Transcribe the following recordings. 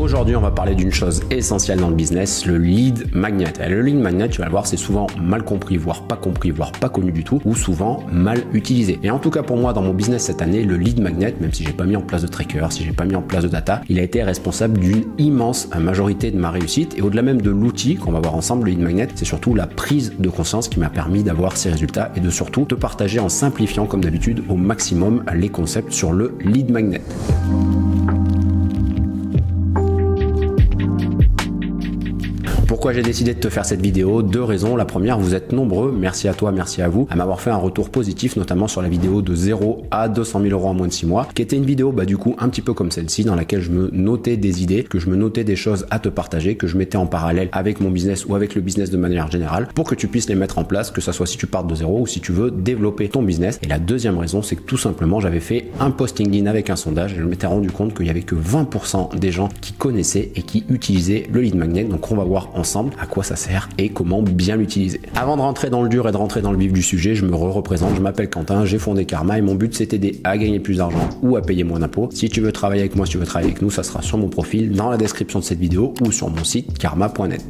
Aujourd'hui, on va parler d'une chose essentielle dans le business, le lead magnet. Et le lead magnet, tu vas le voir, c'est souvent mal compris, voire pas connu du tout, ou souvent mal utilisé. Et en tout cas pour moi, dans mon business cette année, le lead magnet, même si j'ai pas mis en place de tracker, si j'ai pas mis en place de data, il a été responsable d'une immense majorité de ma réussite. Et au-delà même de l'outil qu'on va voir ensemble, le lead magnet, c'est surtout la prise de conscience qui m'a permis d'avoir ces résultats et de surtout te partager en simplifiant comme d'habitude au maximum les concepts sur le lead magnet. Pourquoi j'ai décidé de te faire cette vidéo? Deux raisons. La première, vous êtes nombreux, merci à toi, merci à vous, à m'avoir fait un retour positif, notamment sur la vidéo de 0 à 200 000 euros en moins de 6 mois, qui était une vidéo du coup un petit peu comme celle-ci, dans laquelle je me notais des idées, que je me notais des choses à te partager, que je mettais en parallèle avec mon business ou avec le business de manière générale, pour que tu puisses les mettre en place, que ça soit si tu partes de zéro ou si tu veux développer ton business. Et la deuxième raison, c'est que tout simplement, j'avais fait un post LinkedIn avec un sondage et je m'étais rendu compte qu'il y avait que 20% des gens qui connaissaient et qui utilisaient le lead magnet. Donc on va voir ensemble à quoi ça sert et comment bien l'utiliser. Avant de rentrer dans le dur et de rentrer dans le vif du sujet, je me représente, je m'appelle Quentin, j'ai fondé Karma et mon but c'est t'aider à gagner plus d'argent ou à payer moins d'impôts. Si tu veux travailler avec moi, si tu veux travailler avec nous, ça sera sur mon profil, dans la description de cette vidéo ou sur mon site karma.net.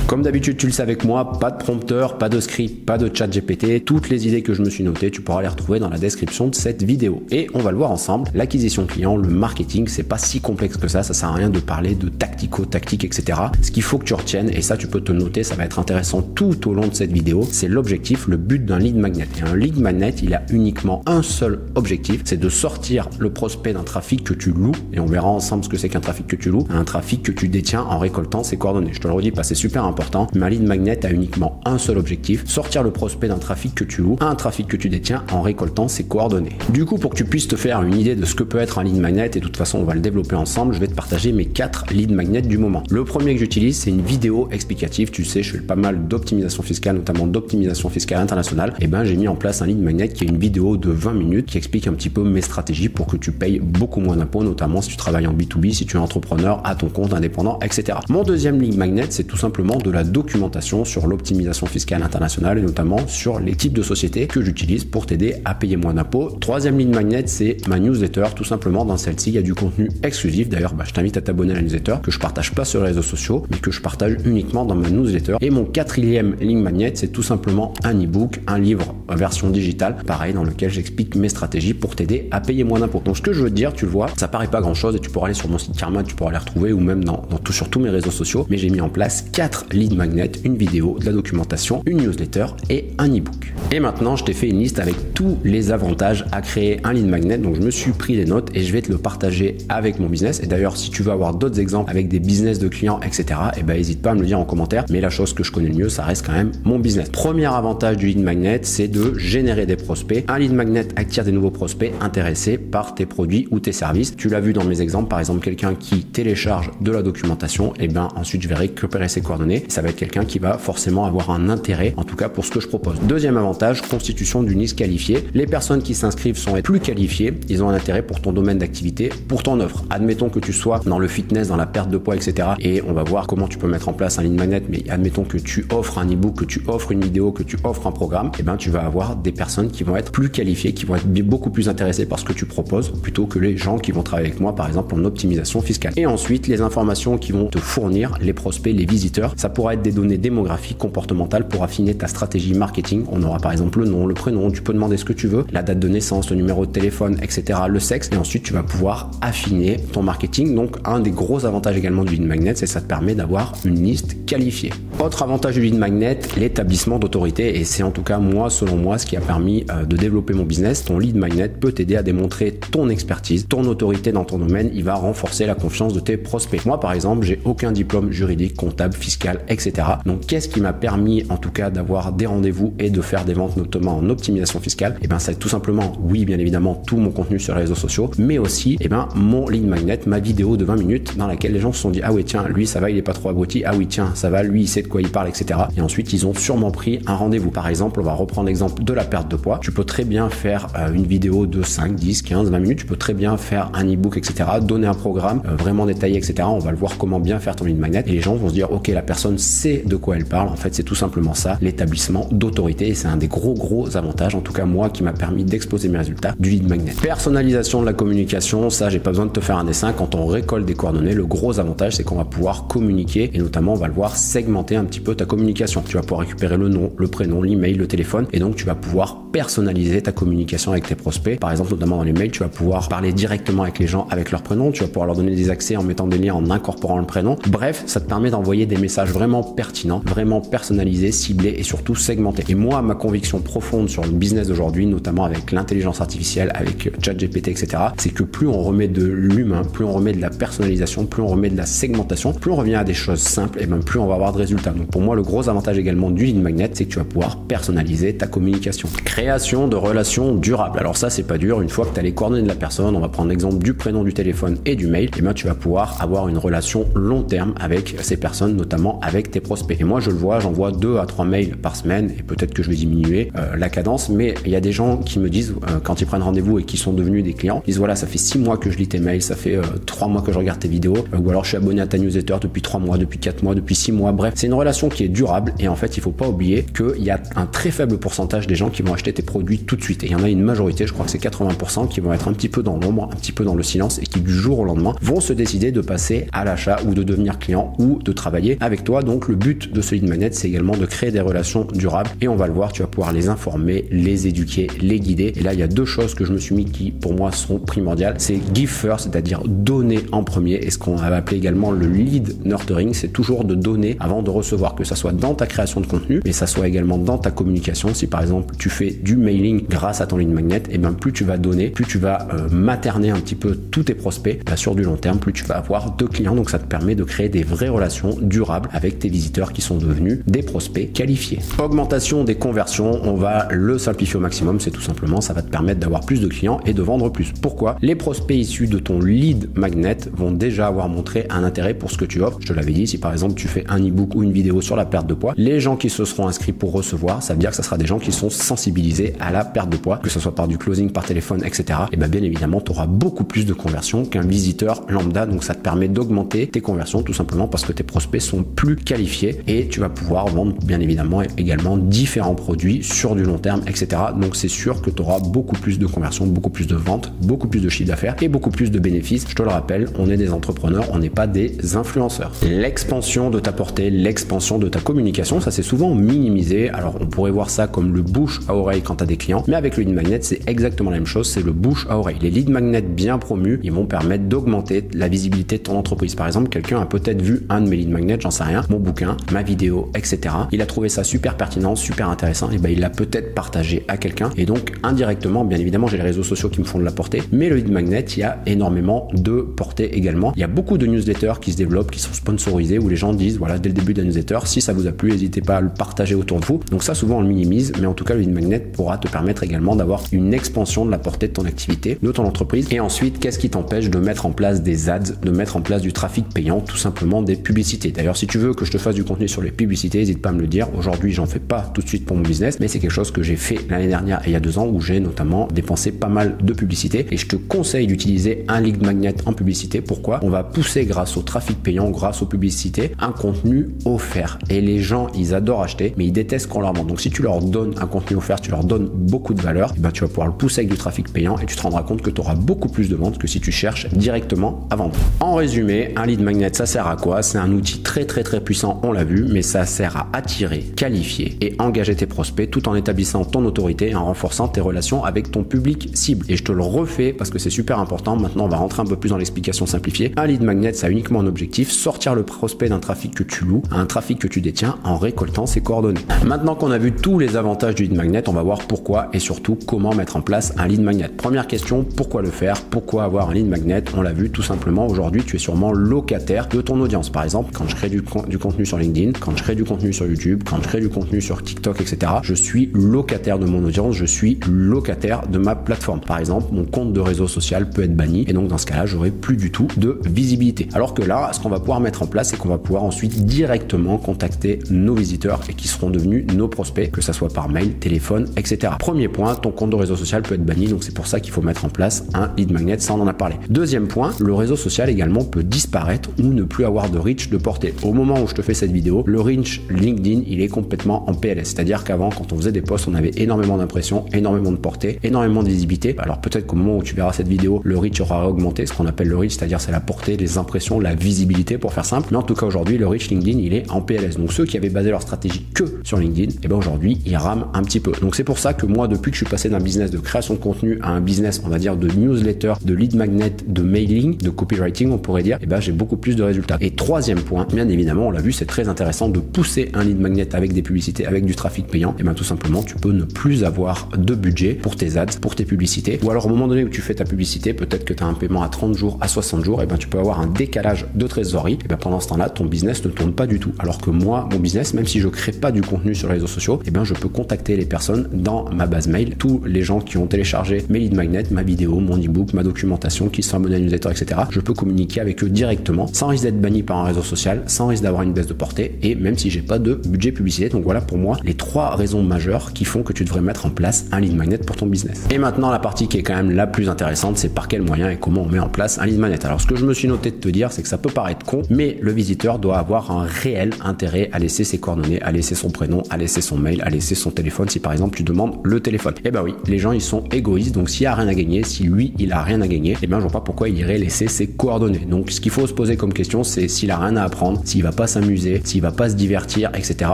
Comme d'habitude, tu le sais avec moi, pas de prompteur, pas de script, pas de chat GPT. Toutes les idées que je me suis notées, tu pourras les retrouver dans la description de cette vidéo. Et on va le voir ensemble, l'acquisition client, le marketing, c'est pas si complexe que ça sert à rien de parler de tactique, etc. Ce qu'il faut que tu retiennes, et ça tu peux te noter, ça va être intéressant tout au long de cette vidéo, c'est l'objectif, le but d'un lead magnet. Et un lead magnet, il a uniquement un seul objectif, c'est de sortir le prospect d'un trafic que tu loues, et on verra ensemble ce que c'est qu'un trafic que tu loues, un trafic que tu détiens en récoltant ses coordonnées. Je te le redis pas, c'est super important, mais un lead magnet a uniquement un seul objectif, sortir le prospect d'un trafic que tu loues à un trafic que tu détiens en récoltant ses coordonnées. Du coup, pour que tu puisses te faire une idée de ce que peut être un lead magnet, et de toute façon on va le développer ensemble, je vais te partager mes 4 lead magnets du moment. Le premier que j'utilise, c'est une vidéo explicative. Tu sais, je fais pas mal d'optimisation fiscale, notamment d'optimisation fiscale internationale. Et j'ai mis en place un lead magnet qui est une vidéo de 20 minutes qui explique un petit peu mes stratégies pour que tu payes beaucoup moins d'impôts, notamment si tu travailles en B2B, si tu es entrepreneur, à ton compte, indépendant, etc. Mon deuxième lead magnet, c'est tout simplement de la documentation sur l'optimisation fiscale internationale et notamment sur les types de sociétés que j'utilise pour t'aider à payer moins d'impôts. Troisième lead magnet, c'est ma newsletter. Tout simplement, dans celle-ci, il y a du contenu exclusif. D'ailleurs, je t'invite à t'abonner à la newsletter que je partage pas sur les réseaux sociaux, mais que je partage uniquement dans ma newsletter. Et mon quatrième lead magnet, c'est tout simplement un e-book, un livre version digitale, pareil, dans lequel j'explique mes stratégies pour t'aider à payer moins d'impôts. Donc ce que je veux te dire, tu le vois, ça paraît pas grand chose et tu pourras aller sur mon site Karma, tu pourras les retrouver ou même sur tous mes réseaux sociaux, mais j'ai mis en place 4 lead magnets, une vidéo, de la documentation, une newsletter et un e-book. Et maintenant, je t'ai fait une liste avec tous les avantages à créer un lead magnet, donc je me suis pris des notes et je vais te le partager avec mon business. Et d'ailleurs, si tu veux avoir d'autres exemples avec des business de clients, etc., n'hésite pas à me le dire en commentaire, mais la chose que je connais le mieux, ça reste quand même mon business. Premier avantage du lead magnet, c'est de générer des prospects. Un lead magnet attire des nouveaux prospects intéressés par tes produits ou tes services. Tu l'as vu dans mes exemples, par exemple, quelqu'un qui télécharge de la documentation, ensuite je vais récupérer ses coordonnées. Ça va être quelqu'un qui va forcément avoir un intérêt, en tout cas pour ce que je propose. Deuxième avantage, constitution d'une liste qualifiée. Les personnes qui s'inscrivent sont plus qualifiées, ils ont un intérêt pour ton domaine d'activité, pour ton offre. Admettons que tu sois dans le fitness, dans la perte de poids, etc. Et on va voir comment tu peux mettre en place un lead magnet, mais admettons que tu offres un e-book, que tu offres une vidéo, que tu offres un programme, tu vas avoir des personnes qui vont être plus qualifiées, qui vont être beaucoup plus intéressées par ce que tu proposes, plutôt que les gens qui vont travailler avec moi, par exemple, en optimisation fiscale. Et ensuite, les informations qui vont te fournir, les prospects, les visiteurs, ça pourra être des données démographiques, comportementales pour affiner ta stratégie marketing. On aura par exemple le nom, le prénom, tu peux demander ce que tu veux, la date de naissance, le numéro de téléphone, etc., le sexe, et ensuite tu vas pouvoir affiner ton marketing. Donc un des gros avantages également du lead magnet, c'est que ça te permet d'avoir une liste qualifiée. Autre avantage du lead magnet, l'établissement d'autorité, et c'est en tout cas moi, selon moi, ce qui a permis de développer mon business. Ton lead magnet peut t'aider à démontrer ton expertise, ton autorité dans ton domaine. Il va renforcer la confiance de tes prospects. Moi, par exemple, j'ai aucun diplôme juridique, comptable, fiscal, etc. Donc, qu'est-ce qui m'a permis, en tout cas, d'avoir des rendez-vous et de faire des ventes, notamment en optimisation fiscale? C'est tout simplement, oui, bien évidemment, tout mon contenu sur les réseaux sociaux, mais aussi, mon lead magnet, ma vidéo de 20 minutes dans laquelle les gens se sont dit, ah oui, tiens, lui, ça va, il est pas trop abruti. Ah oui, tiens, ça va, lui, il sait de quoi il parle, etc. Et ensuite, ils ont sûrement pris un rendez-vous. Par exemple, on va reprendre l'exemple de la perte de poids. Tu peux très bien faire une vidéo de 5, 10, 15, 20 minutes. Tu peux très bien faire un e-book, etc. Donner un programme vraiment détaillé, etc. On va le voir comment bien faire ton lead magnet. Et les gens vont se dire, ok, la personne sait de quoi elle parle. En fait, c'est tout simplement ça, l'établissement d'autorité. Et c'est un des des gros avantages, en tout cas moi, qui m'a permis d'exploser mes résultats du lead magnet. Personnalisation de la communication, ça j'ai pas besoin de te faire un dessin. Quand on récolte des coordonnées, le gros avantage c'est qu'on va pouvoir communiquer et notamment on va le voir segmenter un petit peu ta communication. Tu vas pouvoir récupérer le nom, le prénom, l'email, le téléphone et donc tu vas pouvoir personnaliser ta communication avec tes prospects. Par exemple, notamment dans les mails, tu vas pouvoir parler directement avec les gens avec leur prénom, tu vas pouvoir leur donner des accès en mettant des liens, en incorporant le prénom. Bref, ça te permet d'envoyer des messages vraiment pertinents, vraiment personnalisés, ciblés et surtout segmentés. Et moi, ma conviction profonde sur le business d'aujourd'hui, notamment avec l'intelligence artificielle, avec ChatGPT, etc., c'est que plus on remet de l'humain, plus on remet de la personnalisation, plus on remet de la segmentation, plus on revient à des choses simples et même plus on va avoir de résultats. Donc pour moi, le gros avantage également du lead magnet, c'est que tu vas pouvoir personnaliser ta communication. Création de relations durables. Alors ça, c'est pas dur. Une fois que tu as les coordonnées de la personne, on va prendre l'exemple du prénom, du téléphone et du mail, et bien tu vas pouvoir avoir une relation long terme avec ces personnes, notamment avec tes prospects. Et moi, je le vois, j'envoie 2 à 3 mails par semaine et peut-être que je vais diminuer la cadence, mais il y a des gens qui me disent, quand ils prennent rendez-vous et qui sont devenus des clients, ils disent voilà, ça fait 6 mois que je lis tes mails, ça fait 3 mois que je regarde tes vidéos, ou alors je suis abonné à ta newsletter depuis 3 mois, depuis 4 mois, depuis 6 mois, bref, c'est une relation qui est durable et en fait, il faut pas oublier qu'il y a un très faible pourcentage des gens qui vont acheter tes produits tout de suite et il y en a une majorité, je crois que c'est 80% qui vont être un petit peu dans l'ombre, un petit peu dans le silence et qui du jour au lendemain vont se décider de passer à l'achat ou de devenir client ou de travailler avec toi. Donc le but de ce lead magnet, c'est également de créer des relations durables et on va le voir, tu vas pouvoir les informer, les éduquer, les guider. Et là, il y a 2 choses que je me suis mis qui pour moi sont primordiales. C'est give first, c'est-à-dire donner en premier, et ce qu'on va appeler également le lead nurturing, c'est toujours de donner avant de recevoir, que ça soit dans ta création de contenu, mais ça soit également dans ta communication. Si par exemple tu fais du mailing grâce à ton lead magnet, et bien plus tu vas donner, plus tu vas materner un petit peu tous tes prospects, sur du long terme, plus tu vas avoir de clients. Donc ça te permet de créer des vraies relations durables avec tes visiteurs qui sont devenus des prospects qualifiés. Augmentation des conversions, on va le simplifier au maximum, c'est tout simplement, ça va te permettre d'avoir plus de clients et de vendre plus. Pourquoi? Les prospects issus de ton lead magnet vont déjà avoir montré un intérêt pour ce que tu offres. Je te l'avais dit, si par exemple tu fais un e-book ou une vidéo sur la perte de poids, les gens qui se seront inscrits pour recevoir, ça veut dire que ça sera des gens qui sont sensibilisés à la perte de poids, que ce soit par du closing, par téléphone, etc. Et bien évidemment, tu auras beaucoup plus de conversions qu'un visiteur lambda. Donc ça te permet d'augmenter tes conversions tout simplement parce que tes prospects sont plus qualifiés et tu vas pouvoir vendre bien évidemment également différents produits sur du long terme, etc. Donc c'est sûr que tu auras beaucoup plus de conversions, beaucoup plus de ventes, beaucoup plus de chiffre d'affaires et beaucoup plus de bénéfices. Je te le rappelle, on est des entrepreneurs, on n'est pas des influenceurs. L'expansion de ta portée, l'expansion de ta communication, ça c'est souvent minimisé. Alors on pourrait voir ça comme le bouche à oreille quand tu as des clients, mais avec le lead magnet, c'est exactement la même chose, c'est le bouche à oreille. Les lead magnets bien promus, ils vont permettre d'augmenter la visibilité de ton entreprise. Par exemple, quelqu'un a peut-être vu un de mes lead magnets, j'en sais rien, mon bouquin, ma vidéo, etc. Il a trouvé ça super pertinent, super intéressant, et il l'a peut-être partagé à quelqu'un. Et donc, indirectement, bien évidemment, j'ai les réseaux sociaux qui me font de la portée, mais le lead magnet, il y a énormément de portée également. Il y a beaucoup de newsletters qui se développent, qui sont sponsorisés, où les gens disent, voilà, dès le début de la newsletter, si ça vous a plu, n'hésitez pas à le partager autour de vous. Donc ça, souvent, on le minimise, mais en tout cas, le lead magnet pourra te permettre également d'avoir une expansion de la portée de ton activité, de ton entreprise. Et ensuite, qu'est-ce qui t'empêche de mettre en place des ads, de mettre en place du trafic payant, tout simplement des publicités. D'ailleurs, si tu veux que je te fasse du contenu sur les publicités, n'hésite pas à me le dire. Aujourd'hui, j'en fais pas tout de suite pour mon business, mais c'est quelque chose que j'ai fait l'année dernière et il y a 2 ans où j'ai notamment dépensé pas mal de publicité et je te conseille d'utiliser un lead magnet en publicité. Pourquoi? On va pousser grâce au trafic payant, grâce aux publicités, un contenu offert et les gens, ils adorent acheter, mais ils détestent qu'on leur vende. Donc si tu leur donnes un contenu offert, tu leur donnes beaucoup de valeur, tu vas pouvoir le pousser avec du trafic payant et tu te rendras compte que tu auras beaucoup plus de ventes que si tu cherches directement à vendre. En résumé, un lead magnet, ça sert à quoi? C'est un outil très puissant, on l'a vu, mais ça sert à attirer, qualifier et engager tes prospects tout en établissant ton autorité et en renforçant tes relations avec ton public cible. Et je te le refais parce que c'est super important. Maintenant, on va rentrer un peu plus dans l'explication simplifiée. Un lead magnet, ça a uniquement un objectif, sortir le prospect d'un trafic que tu loues à un trafic que tu détiens en récoltant ses coordonnées. Maintenant qu'on a vu tous les avantages du lead magnet, on va voir pourquoi et surtout comment mettre en place un lead magnet. Première question, pourquoi le faire? Pourquoi avoir un lead magnet? On l'a vu tout simplement. Aujourd'hui, tu es sûrement locataire de ton audience. Par exemple, quand je crée du contenu sur LinkedIn, quand je crée du contenu sur YouTube, quand je crée du contenu sur TikTok, etc., je suis locataire de mon audience, je suis locataire de ma plateforme. Par exemple, mon compte de réseau social peut être banni et donc dans ce cas-là, j'aurai plus du tout de visibilité. Alors que là, ce qu'on va pouvoir mettre en place, c'est qu'on va pouvoir ensuite directement contacter nos visiteurs et qui seront devenus nos prospects, que ça soit par mail, téléphone, etc. Premier point, ton compte de réseau social peut être banni, donc c'est pour ça qu'il faut mettre en place un lead magnet, ça on en a parlé. Deuxième point, le réseau social également peut disparaître ou ne plus avoir de reach, de portée. Au moment où je te fais cette vidéo, le reach LinkedIn, il est complètement en PLS, c'est-à-dire qu'avant, quand on faisait des posts, on avait énormément d'impressions, énormément de portée, énormément de visibilité. Alors peut-être qu'au moment où tu verras cette vidéo, le reach aura augmenté, ce qu'on appelle le reach, c'est-à-dire c'est la portée, les impressions, la visibilité pour faire simple. Mais en tout cas aujourd'hui, le reach LinkedIn, il est en PLS. Donc ceux qui avaient basé leur stratégie que sur LinkedIn, et ben aujourd'hui, ils rament un petit peu. Donc c'est pour ça que moi, depuis que je suis passé d'un business de création de contenu à un business, on va dire, de newsletter, de lead magnet, de mailing, de copywriting, on pourrait dire, et ben j'ai beaucoup plus de résultats. Et troisième point, bien évidemment, on l'a vu, c'est très intéressant de pousser un lead magnet avec des publicités, avec du trafic payant. Et ben tout simplement, tu peux ne plus avoir de budget pour tes ads, pour tes publicités. Ou alors au moment donné où tu fais ta publicité, peut-être que tu as un paiement à 30 jours, à 60 jours, et ben tu peux avoir un décalage de trésorerie. Et ben pendant ce temps-là, ton business ne tourne pas du tout. Alors que moi, mon business, même si je crée pas du contenu sur les réseaux sociaux, et ben je peux contacter les personnes dans ma base mail, tous les gens qui ont téléchargé mes lead magnets, ma vidéo, mon ebook, ma documentation, qui sont abonnés à newsletter, etc. Je peux communiquer avec eux directement, sans risque d'être banni par un réseau social, sans risque d'avoir une baisse de portée, et même si j'ai pas de budget publicité. Donc voilà pour moi les 3 raisons majeures qui font que tu devrais mettre en place un lead magnet pour ton business. Et maintenant la partie qui est quand même la plus intéressante, c'est par quel moyen et comment on met en place un lead magnet. Alors ce que je me suis noté de te dire, c'est que ça peut paraître con, mais le visiteur doit avoir un réel intérêt à laisser ses coordonnées, à laisser son prénom, à laisser son mail, à laisser son téléphone si par exemple tu demandes le téléphone. Et ben oui, les gens ils sont égoïstes, donc s'il y a rien à gagner, si lui il a rien à gagner, et ben je vois pas pourquoi il irait laisser ses coordonnées. Donc ce qu'il faut se poser comme question, c'est s'il a rien à apprendre, s'il va pas s'amuser, s'il va pas se divertir, etc.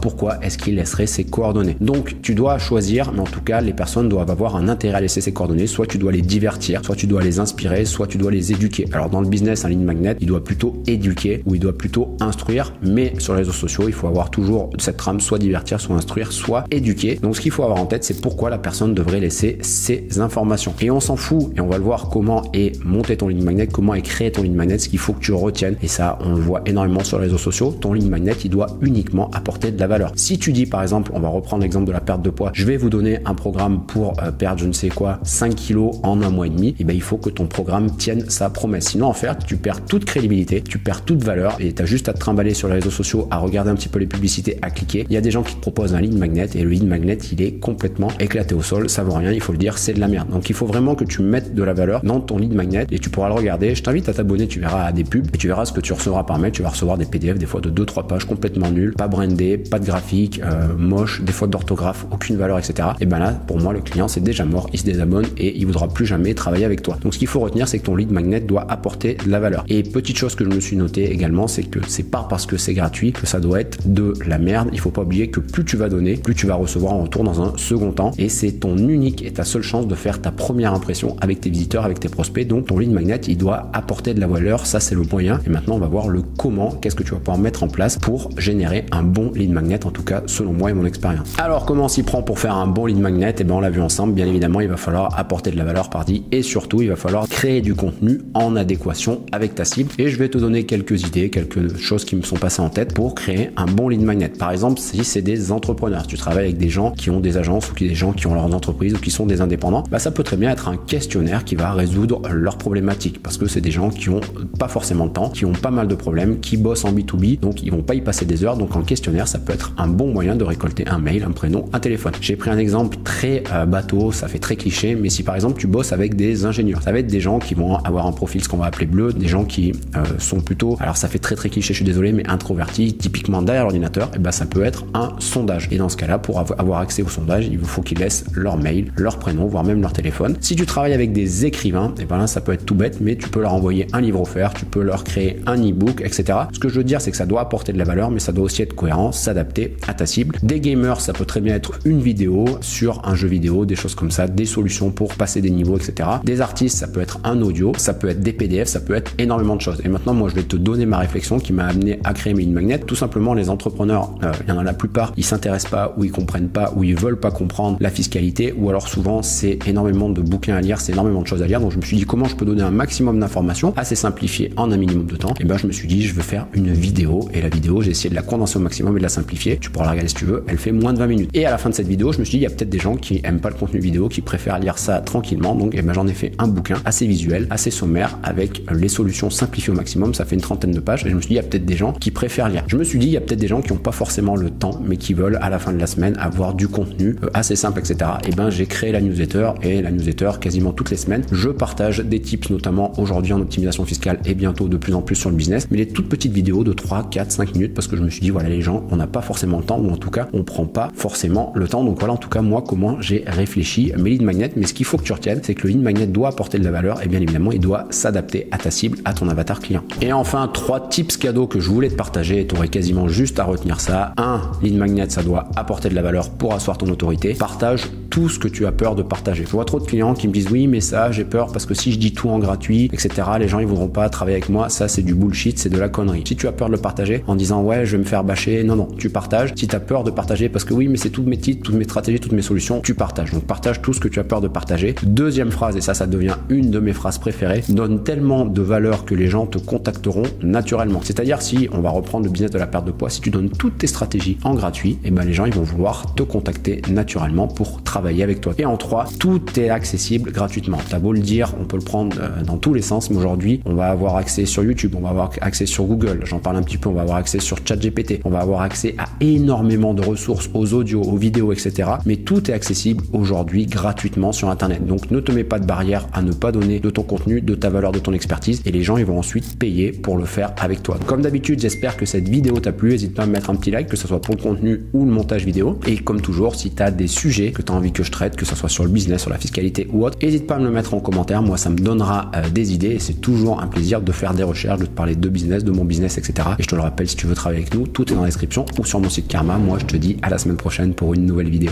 Pourquoi est-ce qu'il laisserait ses coordonnées? Donc tu dois choisir, mais en tout cas les personnes doivent avoir un intérêt à laisser ses coordonnées. Soit tu dois les divertir, soit tu dois les inspirer, soit tu dois les éduquer. Alors dans le business, un lead magnet, il doit plutôt éduquer ou il doit plutôt instruire, mais sur les réseaux sociaux, il faut avoir toujours cette trame, soit divertir, soit instruire, soit éduquer. Donc ce qu'il faut avoir en tête, c'est pourquoi la personne devrait laisser ces informations. Et on s'en fout, et on va le voir comment est monter ton lead magnet, comment est créé ton lead magnet, ce qu'il faut que tu retiennes. Et ça, on le voit énormément sur les réseaux sociaux. Ton lead magnet, il doit uniquement apporter de la valeur. Si tu dis par exemple, on va reprendre l'exemple de la perte de poids, je vais vous donner un programme pour perdre je ne sais quoi 5 kilos en un mois et demi, et ben il faut que ton programme tienne sa promesse. Sinon en fait, tu perds toute crédibilité, tu perds toute valeur et tu as juste à te trimballer sur les réseaux sociaux, à regarder un petit peu les publicités, à cliquer. Il y a des gens qui te proposent un lead magnet et le lead magnet, il est complètement éclaté au sol, ça vaut rien, il faut le dire, c'est de la merde. Donc il faut vraiment que tu mettes de la valeur dans ton lead magnet et tu pourras le regarder. Je t'invite à t'abonner, tu verras à des pubs et tu verras ce que tu recevras par mail. Tu vas recevoir des PDF des fois de 2-3 pages complètement nuls, pas brandés, pas de graphique, moche, des fautes d'orthographe, aucune valeur, etc. Et ben là, pour moi, le client c'est déjà mort, il se désabonne et il voudra plus jamais travailler avec toi. Donc ce qu'il faut retenir, c'est que ton lead magnet doit apporter de la valeur. Et petite chose que je me suis noté également, c'est que c'est pas parce que c'est gratuit que ça doit être de la merde. Il faut pas oublier que plus tu vas donner, plus tu vas recevoir en retour dans un second temps, et c'est ton unique et ta seule chance de faire ta première impression avec tes visiteurs, avec tes prospects. Donc ton lead magnet, il doit apporter de la valeur, ça c'est le moyen. Et maintenant on va voir le comment, qu'est-ce que tu vas pouvoir mettre en place pour générer un bon lead magnet, en tout cas selon moi et mon expérience. Alors comment on s'y prend pour faire un bon lead magnet? Et ben on l'a vu ensemble, bien évidemment il va falloir apporter de la valeur partie et surtout il va falloir créer du contenu en adéquation avec ta cible. Et je vais te donner quelques idées, quelques choses qui me sont passées en tête pour créer un bon lead magnet. Par exemple, si c'est des entrepreneurs, si tu travailles avec des gens qui ont des agences ou des gens qui ont leurs entreprises ou qui sont des indépendants, bah ça peut très bien être un questionnaire qui va résoudre leurs problématiques, parce que c'est des gens qui ont pas forcément le temps, qui ont pas mal de problèmes, qui bossent en B2B, donc ils vont pas y passer des heures. Donc en questionnaire, ça peut être un bon moyen de récolter un mail, un prénom, un téléphone. J'ai pris un exemple très bateau, ça fait très cliché, mais si par exemple tu bosses avec des ingénieurs, ça va être des gens qui vont avoir un profil, ce qu'on va appeler bleu, des gens qui sont plutôt, alors ça fait très cliché, je suis désolé, mais introvertis, typiquement derrière l'ordinateur, et ben ça peut être un sondage. Et dans ce cas-là, pour avoir accès au sondage, il faut qu'ils laissent leur mail, leur prénom, voire même leur téléphone. Si tu travailles avec des écrivains, et ben là ça peut être tout bête, mais tu peux leur envoyer un livre offert, tu peux leur créer un e-book, etc. Ce que je veux dire, c'est que ça doit apporter de la valeur, mais ça doit aussi être cohérent, s'adapter à ta cible. Des gamers, ça peut très bien être une vidéo sur un jeu vidéo, des choses comme ça, des solutions pour passer des niveaux, etc. Des artistes, ça peut être un audio, ça peut être des PDF, ça peut être énormément de choses. Et maintenant, moi, je vais te donner ma réflexion qui m'a amené à créer mes lead magnets. Tout simplement, les entrepreneurs, il y en a la plupart, ils s'intéressent pas ou ils comprennent pas ou ils veulent pas comprendre la fiscalité, ou alors souvent c'est énormément de bouquins à lire, c'est énormément de choses à lire. Donc je me suis dit comment je peux donner un maximum d'informations assez simplifiées en un minimum de temps. Et ben je me suis dit je veux faire une vidéo, et la vidéo j'ai essayé de la condenser au maximum et de la simplifier. Tu pourras la regarder si tu veux, elle fait moins de 20 minutes. Et à la fin de cette vidéo, je me suis dit il y a peut-être des gens qui aiment pas le contenu vidéo, qui préfèrent lire ça tranquillement. Donc et ben j'en ai fait un bouquin assez visuel, assez sommaire, avec les solutions simplifiées au maximum. Ça fait une trentaine de pages, et je me suis dit il y a peut-être des gens qui préfèrent lire. Je me suis dit il y a peut-être des gens qui n'ont pas forcément le temps, mais qui veulent à la fin de la semaine avoir du contenu assez simple, etc. Et ben j'ai créé la newsletter, et la newsletter quasiment toutes les semaines je partage des tips, notamment aujourd'hui en optimisation fiscale et bientôt de plus en plus sur le business, mais des toutes petites vidéos de 3, 4, 5 minutes, parce que je me suis dit voilà, les gens, on n'a pas forcément le temps, ou en tout cas on prend pas forcément le temps. Donc voilà en tout cas moi comment j'ai réfléchi mes lead magnets. Mais ce qu'il faut que tu retiennes, c'est que le lead magnet doit apporter de la valeur et bien évidemment il doit s'adapter à ta cible, à ton avatar client. Et enfin 3 tips cadeaux que je voulais te partager, tu aurais quasiment juste à retenir ça. 1, lead magnet ça doit apporter de la valeur pour asseoir ton autorité. Partage tout ce que tu as peur de partager. Je vois trop de clients qui me disent oui mais ça j'ai peur parce que si je dis tout en gratuit etc, les gens ils voudront pas travailler avec moi. Ça c'est du bullshit, c'est de la connerie. Si tu as peur de le partager en disant ouais je vais me faire bâcher, non tu partages. Si tu as peur de partager parce que oui mais c'est tous mes titres, toutes mes stratégies, toutes mes solutions, tu partages. Donc partage tout ce que tu as peur de partager. Deuxième phrase, et ça devient une de mes phrases préférées, donne tellement de valeur que les gens te contacteront naturellement. C'est-à-dire si on va reprendre le business de la perte de poids, si tu donnes toutes tes stratégies en gratuit, et ben les gens ils vont vouloir te contacter naturellement pour travailler avec toi. Et en 3, tout est accessible gratuitement. T'as beau le dire, on peut le prendre dans tous les sens, mais aujourd'hui on va avoir accès sur YouTube, on va avoir accès sur Google, j'en parle un petit peu, on va avoir accès sur ChatGPT, on va avoir accès à énormément de ressources, aux audios, aux vidéos, etc. Mais tout est accessible aujourd'hui gratuitement sur Internet. Donc ne te mets pas de barrière à ne pas donner de ton contenu, de ta valeur, de ton expertise et les gens ils vont ensuite payer pour le faire avec toi. Comme d'habitude, j'espère que cette vidéo t'a plu. N'hésite pas à me mettre un petit like, que ce soit pour le contenu ou le montage vidéo. Et comme toujours, si tu as des sujets que tu as envie que je traite, que ce soit sur le business, sur la fiscalité ou autre, n'hésite pas à me le mettre en commentaire. Moi, ça me donnera des idées et c'est toujours un plaisir de faire des recherches, de te parler de business, de mon business, etc. Et je te le rappelle, si tu veux travailler avec nous, tout est dans la description ou sur mon site Karma. Moi, je te dis à la semaine prochaine pour une nouvelle vidéo.